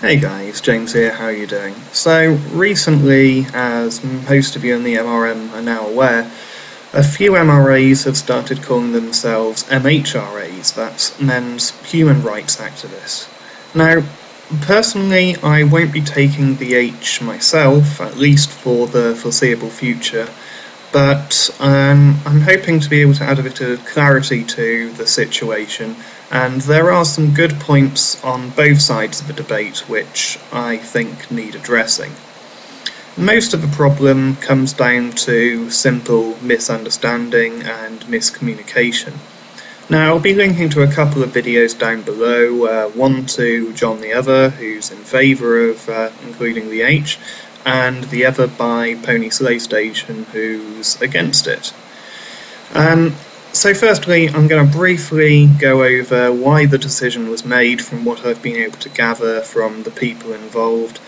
Hey guys, James here, how are you doing? So recently, as most of you in the MRM are now aware, a few MRAs have started calling themselves MHRAs, that's Men's Human Rights Activists. Now, personally, I won't be taking the H myself, at least for the foreseeable future, but I'm hoping to be able to add a bit of clarity to the situation, and there are some good points on both sides of the debate which I think need addressing. Most of the problem comes down to simple misunderstanding and miscommunication. Now, I'll be linking to a couple of videos down below, one to Johntheother, who's in favour of including the H, and the other by Pony Slay Station, who's against it. So firstly, I'm going to briefly go over why the decision was made from what I've been able to gather from the people involved.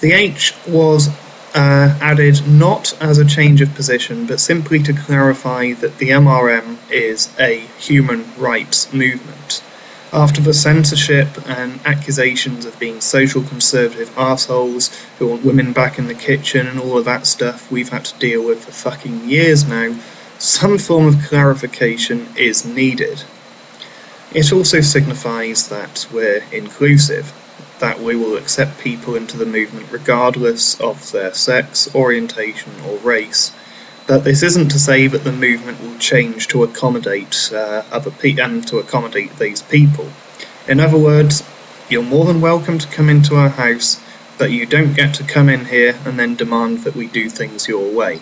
The H was added not as a change of position, but simply to clarify that the MRM is a human rights movement. After the censorship and accusations of being social conservative arseholes who want women back in the kitchen and all of that stuff we've had to deal with for fucking years now, some form of clarification is needed. It also signifies that we're inclusive, that we will accept people into the movement regardless of their sex, orientation or race. But this isn't to say that the movement will change to accommodate other people and to accommodate these people. In other words, you're more than welcome to come into our house, but you don't get to come in here and then demand that we do things your way.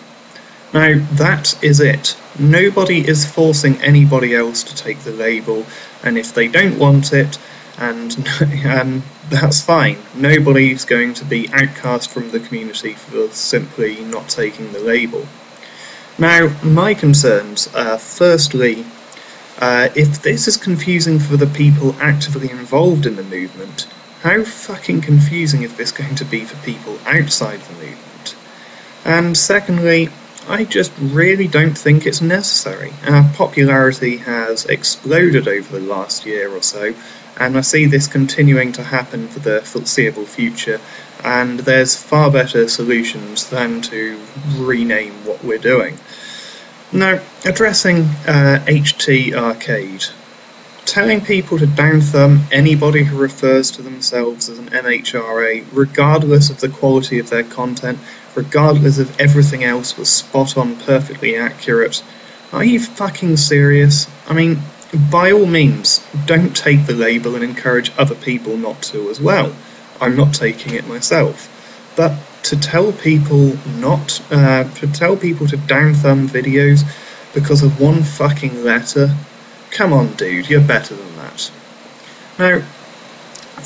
Now, that is it. Nobody is forcing anybody else to take the label, and if they don't want it, and that's fine. Nobody's going to be outcast from the community for simply not taking the label. Now, my concerns are, firstly, if this is confusing for the people actively involved in the movement, how fucking confusing is this going to be for people outside the movement? And secondly, I just really don't think it's necessary. Our popularity has exploded over the last year or so, and I see this continuing to happen for the foreseeable future, and there's far better solutions than to rename what we're doing. Now, addressing HTArcade. Telling people to down-thumb anybody who refers to themselves as an MHRA, regardless of the quality of their content, regardless of everything else was spot on, perfectly accurate. Are you fucking serious? I mean, by all means, don't take the label and encourage other people not to as well. I'm not taking it myself. But to tell people to down-thumb videos because of one fucking letter, come on dude, you're better than that. Now,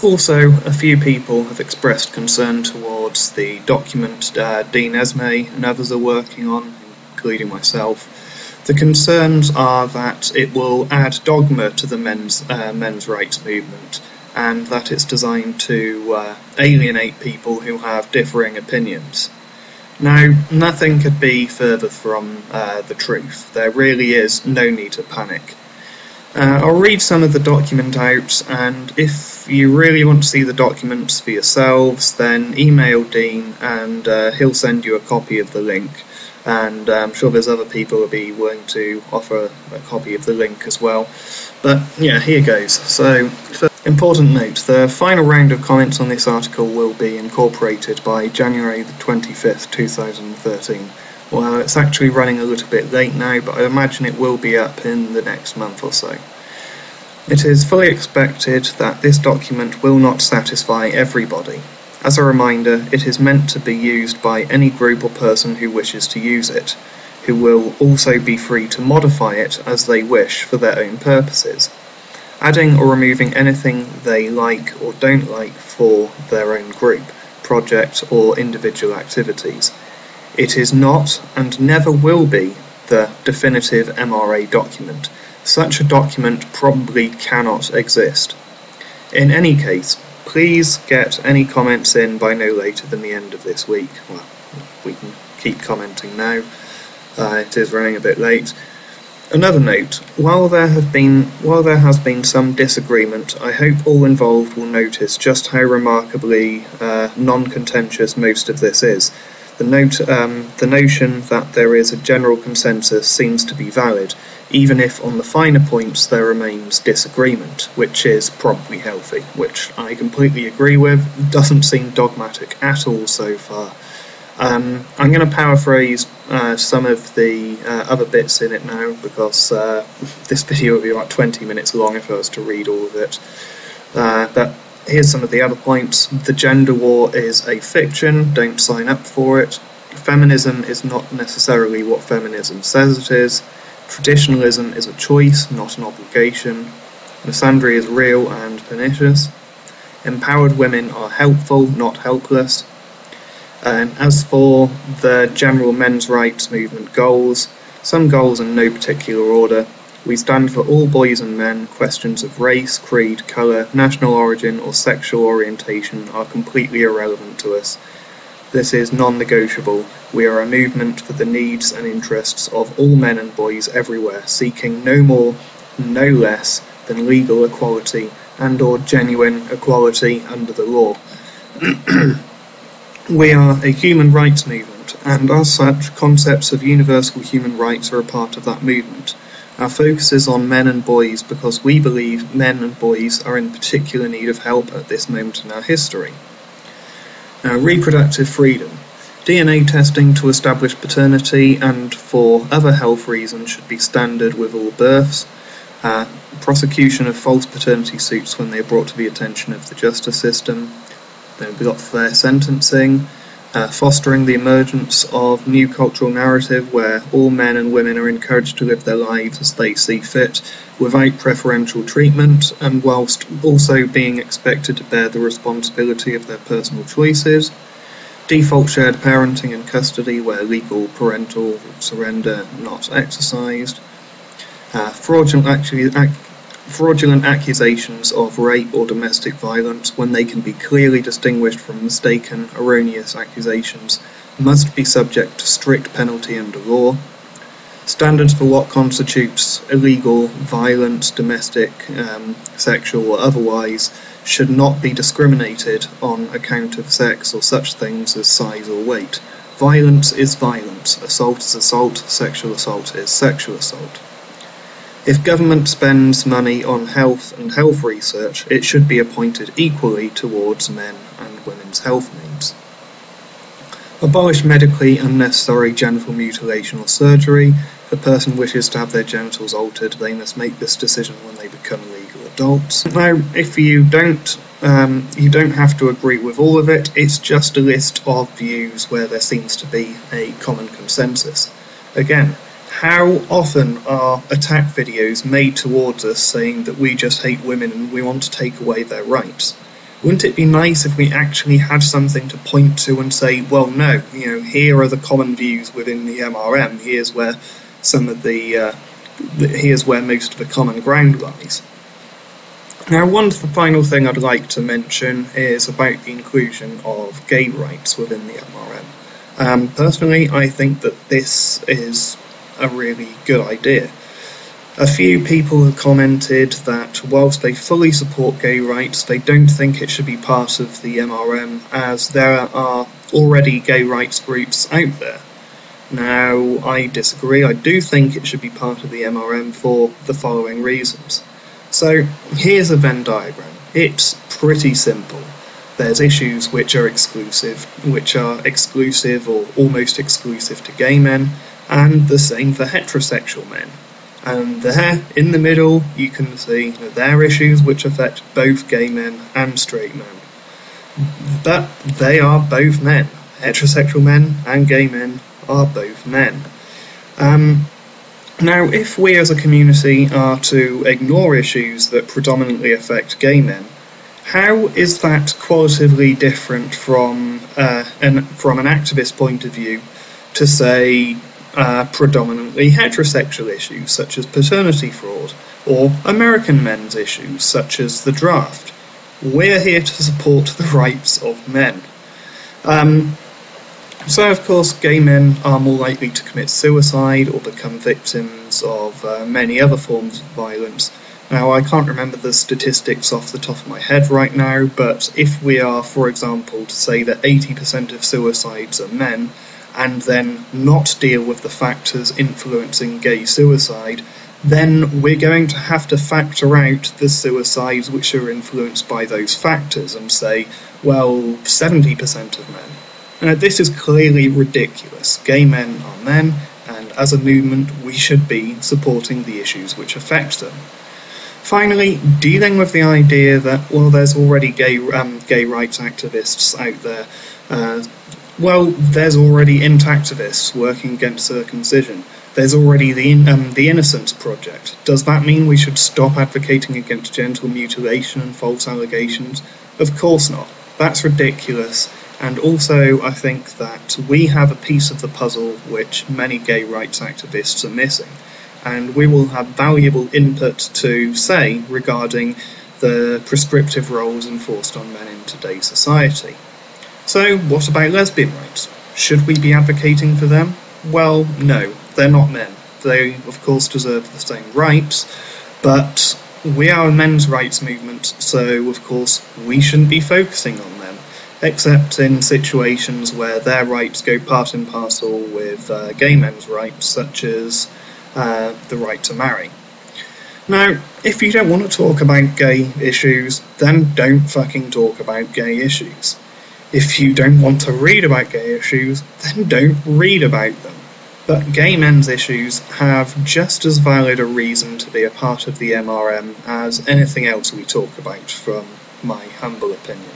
also, a few people have expressed concern towards the document Dean Esme and others are working on, including myself. The concerns are that it will add dogma to the men's rights movement, and that it's designed to alienate people who have differing opinions. Now, nothing could be further from the truth. There really is no need to panic. I'll read some of the document out, and if you really want to see the documents for yourselves, then email Dean and he'll send you a copy of the link, and I'm sure there's other people who will be willing to offer a copy of the link as well. But yeah, here goes. So, important note, the final round of comments on this article will be incorporated by January the 25th, 2013. Well, it's actually running a little bit late now, but I imagine it will be up in the next month or so. It is fully expected that this document will not satisfy everybody. As a reminder, it is meant to be used by any group or person who wishes to use it, who will also be free to modify it as they wish for their own purposes, adding or removing anything they like or don't like for their own group, project or individual activities. It is not, and never will be, the definitive MRA document. Such a document probably cannot exist. In any case, please get any comments in by no later than the end of this week. Well, we can keep commenting now. It is running a bit late. Another note, while there has been some disagreement, I hope all involved will notice just how remarkably non-contentious most of this is. The notion that there is a general consensus seems to be valid, even if on the finer points there remains disagreement, which is probably healthy, which I completely agree with. Doesn't seem dogmatic at all so far. I'm going to paraphrase some of the other bits in it now, because this video would be about 20 minutes long if I was to read all of it. But here's some of the other points. The gender war is a fiction, don't sign up for it. Feminism is not necessarily what feminism says it is. Traditionalism is a choice, not an obligation. Misandry is real and pernicious. Empowered women are helpful, not helpless. And as for the general men's rights movement goals, some goals in no particular order. We stand for all boys and men. Questions of race, creed, colour, national origin or sexual orientation are completely irrelevant to us. This is non-negotiable. We are a movement for the needs and interests of all men and boys everywhere, seeking no more, no less than legal equality and or genuine equality under the law. We are a human rights movement, and as such, concepts of universal human rights are a part of that movement. Our focus is on men and boys because we believe men and boys are in particular need of help at this moment in our history. Now, reproductive freedom. DNA testing to establish paternity and for other health reasons should be standard with all births. Prosecution of false paternity suits when they are brought to the attention of the justice system. Then we've got fair sentencing, fostering the emergence of new cultural narrative where all men and women are encouraged to live their lives as they see fit, without preferential treatment, and whilst also being expected to bear the responsibility of their personal choices. Default shared parenting and custody where legal parental surrender not exercised. Fraudulent accusations of rape or domestic violence, when they can be clearly distinguished from mistaken, erroneous accusations, must be subject to strict penalty under law. Standards for what constitutes illegal violence, domestic, sexual or otherwise, should not be discriminated on account of sex or such things as size or weight. Violence is violence, assault is assault, sexual assault is sexual assault. If government spends money on health and health research, it should be appointed equally towards men and women's health needs. Abolish medically unnecessary genital mutilation or surgery. If a person wishes to have their genitals altered, they must make this decision when they become legal adults. Now, if you don't have to agree with all of it, it's just a list of views where there seems to be a common consensus. Again, how often are attack videos made towards us saying that we just hate women and we want to take away their rights? Wouldn't it be nice if we actually had something to point to and say, well, no, here are the common views within the MRM. Here's where here's where most of the common ground lies. Now, one final thing I'd like to mention is about the inclusion of gay rights within the MRM. Personally, I think that this is a really good idea. A few people have commented that whilst they fully support gay rights, they don't think it should be part of the MRM as there are already gay rights groups out there. Now, I disagree. I do think it should be part of the MRM for the following reasons. So, here's a Venn diagram. It's pretty simple. There's issues which are exclusive or almost exclusive to gay men, and the same for heterosexual men. And there, in the middle, you can see that there are issues which affect both gay men and straight men. But they are both men. Heterosexual men and gay men are both men. Now, if we as a community are to ignore issues that predominantly affect gay men, how is that qualitatively different from an activist point of view to say predominantly heterosexual issues such as paternity fraud or American men's issues such as the draft? We're here to support the rights of men. So, of course, gay men are more likely to commit suicide or become victims of many other forms of violence. Now, I can't remember the statistics off the top of my head right now, but if we are, for example, to say that 80% of suicides are men, and then not deal with the factors influencing gay suicide, then we're going to have to factor out the suicides which are influenced by those factors and say, well, 70% of men. Now, this is clearly ridiculous. Gay men are men, and as a movement, we should be supporting the issues which affect them. Finally, dealing with the idea that, well, there's already gay rights activists out there. Well, there's already INT activists working against circumcision. There's already the Innocence Project. Does that mean we should stop advocating against genital mutilation and false allegations? Of course not. That's ridiculous. And also, I think that we have a piece of the puzzle which many gay rights activists are missing. And we will have valuable input to say regarding the prescriptive roles enforced on men in today's society. So, what about lesbian rights? Should we be advocating for them? Well, no, they're not men. They, of course, deserve the same rights, but we are a men's rights movement, so, of course, we shouldn't be focusing on them, except in situations where their rights go part and parcel with gay men's rights, such as the right to marry. Now, if you don't want to talk about gay issues, then don't fucking talk about gay issues. If you don't want to read about gay issues, then don't read about them. But gay men's issues have just as valid a reason to be a part of the MRM as anything else we talk about, from my humble opinion.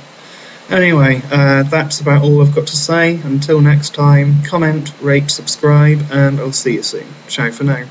Anyway, that's about all I've got to say. Until next time, comment, rate, subscribe, and I'll see you soon. Ciao for now.